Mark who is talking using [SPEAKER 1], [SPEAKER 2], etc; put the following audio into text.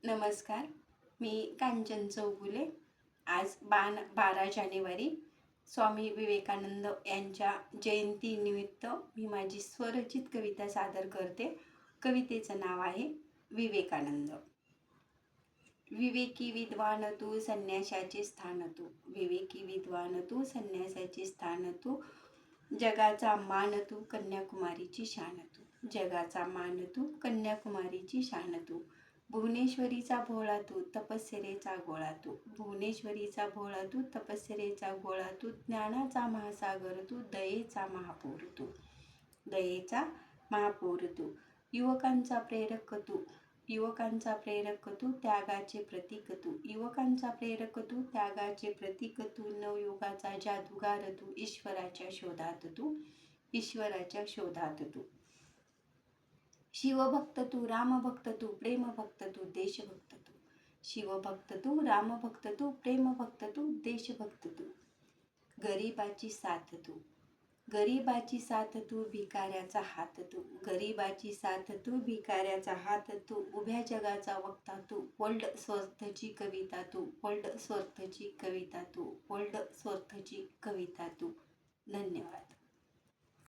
[SPEAKER 1] नमस्कार. मी कांचन चौगुले. आज 12 जानेवारी स्वामी विवेकानंद यांच्या जयंतीनिमित्त मी माझी स्वरचित कविता सादर करते. कवितेचं नाव आहे विवेकानंद. विवेकी विद्वान तू संन्याशाचे स्थान तू, विवेकी विद्वान तू संन्यासाचे स्थान तू, जगाचा मान तू कन्याकुमारीची शान तू, जगाचा मान तू कन्याकुमारीची शान तू, भुवनेश्वरीचा भोळा तू तपस्यरेचा गोळा तू, भुवनेश्वरीचा भोळा तू तपस्यरेचा गोळा तू, ज्ञानाचा महासागर तू, दयेचा महापूर तू, दयेचा महापूर तू, युवकांचा प्रेरक तू, युवकांचा प्रेरक तू, त्यागाचे प्रतीक तू, युवकांचा प्रेरक तू, त्यागाचे प्रतीक तू, नवयुगाचा जादूगार तू, ईश्वराच्या शोधात तू, ईश्वराच्या शोधात तू, शिवभक्त तू, रामभक्त तू, प्रेमभक्त तू, देशभक्त तू, शिवभक्त तू, रामभक्त तू, प्रेमभक्त तू, देशभक्त तू, गरिबाची साथ तू, गरिबाची साथ तू, भिकाऱ्याचा हात तू, गरिबाची साथ तू, भिकाऱ्याचा हात तू, उभ्या जगाचा वक्ता तू, वर्ल्ड स्वर्थची कविता तू, वर्ल्ड स्वर्थची कविता तू, वर्ल्ड स्वर्थची कविता तू. धन्यवाद.